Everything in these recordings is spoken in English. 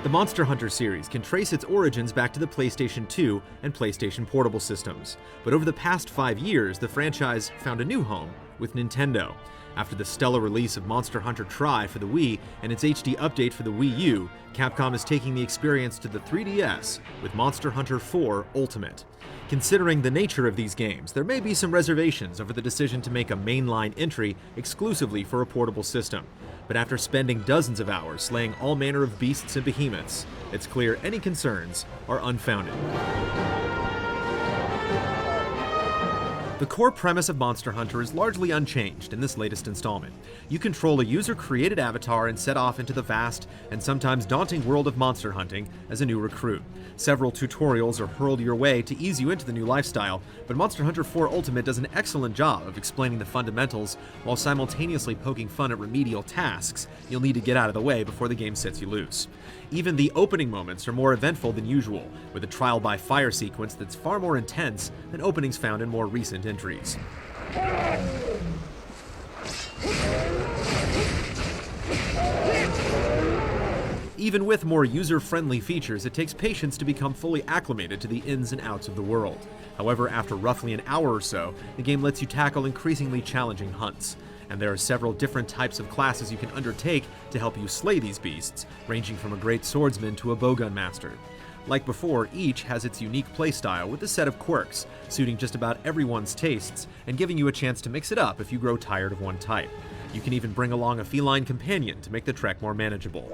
The Monster Hunter series can trace its origins back to the PlayStation 2 and PlayStation Portable systems, but over the past 5 years, the franchise found a new home with Nintendo. After the stellar release of Monster Hunter Tri for the Wii and its HD update for the Wii U, Capcom is taking the experience to the 3DS with Monster Hunter 4 Ultimate. Considering the nature of these games, there may be some reservations over the decision to make a mainline entry exclusively for a portable system. But after spending dozens of hours slaying all manner of beasts and behemoths, it's clear any concerns are unfounded. The core premise of Monster Hunter is largely unchanged in this latest installment. You control a user-created avatar and set off into the vast and sometimes daunting world of monster hunting as a new recruit. Several tutorials are hurled your way to ease you into the new lifestyle, but Monster Hunter 4 Ultimate does an excellent job of explaining the fundamentals while simultaneously poking fun at remedial tasks you'll need to get out of the way before the game sets you loose. Even the opening moments are more eventful than usual, with a trial by fire sequence that's far more intense than openings found in more recent entries. Even with more user-friendly features, it takes patience to become fully acclimated to the ins and outs of the world. However, after roughly an hour or so, the game lets you tackle increasingly challenging hunts. And there are several different types of classes you can undertake to help you slay these beasts, ranging from a great swordsman to a bowgun master. Like before, each has its unique playstyle with a set of quirks, suiting just about everyone's tastes and giving you a chance to mix it up if you grow tired of one type. You can even bring along a feline companion to make the trek more manageable.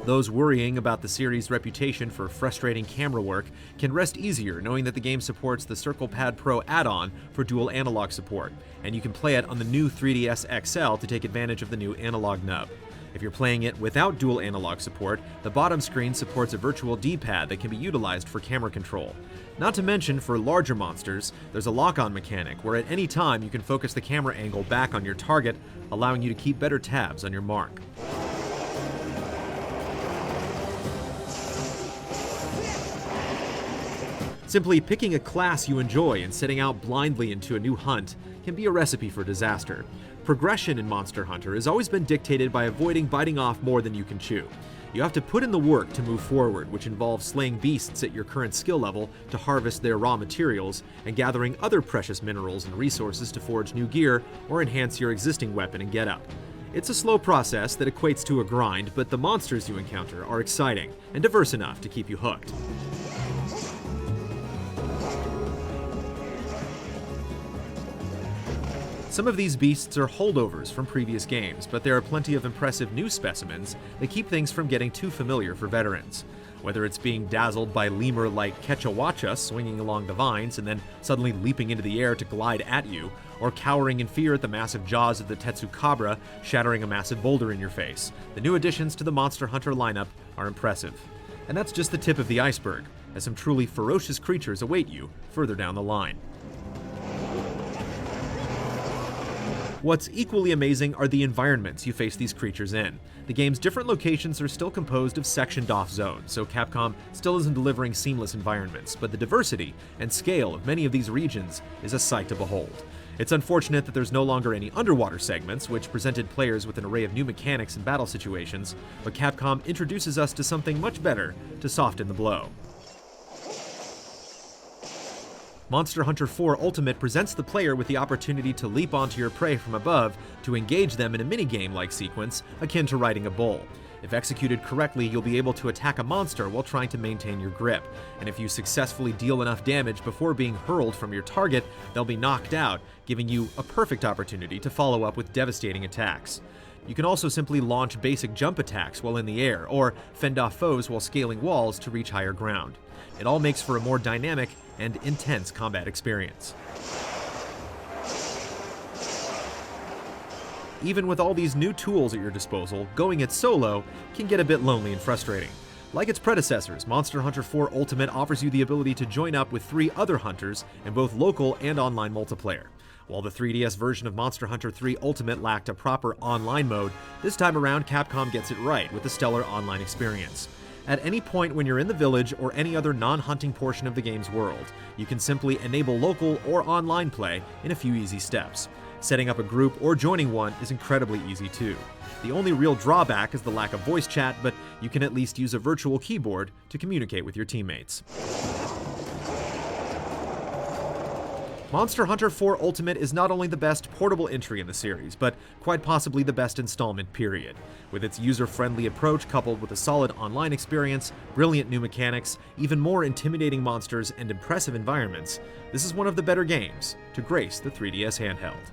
Those worrying about the series' reputation for frustrating camera work can rest easier knowing that the game supports the Circle Pad Pro add-on for dual analog support, and you can play it on the new 3DS XL to take advantage of the new analog nub. If you're playing it without dual analog support, the bottom screen supports a virtual D-pad that can be utilized for camera control. Not to mention, for larger monsters, there's a lock-on mechanic where at any time you can focus the camera angle back on your target, allowing you to keep better tabs on your mark. Simply picking a class you enjoy and setting out blindly into a new hunt can be a recipe for disaster. Progression in Monster Hunter has always been dictated by avoiding biting off more than you can chew. You have to put in the work to move forward, which involves slaying beasts at your current skill level to harvest their raw materials, and gathering other precious minerals and resources to forge new gear or enhance your existing weapon and getup. It's a slow process that equates to a grind, but the monsters you encounter are exciting and diverse enough to keep you hooked. Some of these beasts are holdovers from previous games, but there are plenty of impressive new specimens that keep things from getting too familiar for veterans. Whether it's being dazzled by lemur-like Quechahuacha swinging along the vines and then suddenly leaping into the air to glide at you, or cowering in fear at the massive jaws of the Tetsukabra shattering a massive boulder in your face, the new additions to the Monster Hunter lineup are impressive. And that's just the tip of the iceberg, as some truly ferocious creatures await you further down the line. What's equally amazing are the environments you face these creatures in. The game's different locations are still composed of sectioned-off zones, so Capcom still isn't delivering seamless environments, but the diversity and scale of many of these regions is a sight to behold. It's unfortunate that there's no longer any underwater segments, which presented players with an array of new mechanics and battle situations, but Capcom introduces us to something much better to soften the blow. Monster Hunter 4 Ultimate presents the player with the opportunity to leap onto your prey from above to engage them in a minigame-like sequence akin to riding a bull. If executed correctly, you'll be able to attack a monster while trying to maintain your grip, and if you successfully deal enough damage before being hurled from your target, they'll be knocked out, giving you a perfect opportunity to follow up with devastating attacks. You can also simply launch basic jump attacks while in the air, or fend off foes while scaling walls to reach higher ground. It all makes for a more dynamic and intense combat experience. Even with all these new tools at your disposal, going it solo can get a bit lonely and frustrating. Like its predecessors, Monster Hunter 4 Ultimate offers you the ability to join up with 3 other hunters in both local and online multiplayer. While the 3DS version of Monster Hunter 3 Ultimate lacked a proper online mode, this time around Capcom gets it right with a stellar online experience. At any point when you're in the village or any other non-hunting portion of the game's world, you can simply enable local or online play in a few easy steps. Setting up a group or joining one is incredibly easy too. The only real drawback is the lack of voice chat, but you can at least use a virtual keyboard to communicate with your teammates. Monster Hunter 4 Ultimate is not only the best portable entry in the series, but quite possibly the best installment period. With its user-friendly approach coupled with a solid online experience, brilliant new mechanics, even more intimidating monsters, and impressive environments, this is one of the better games to grace the 3DS handheld.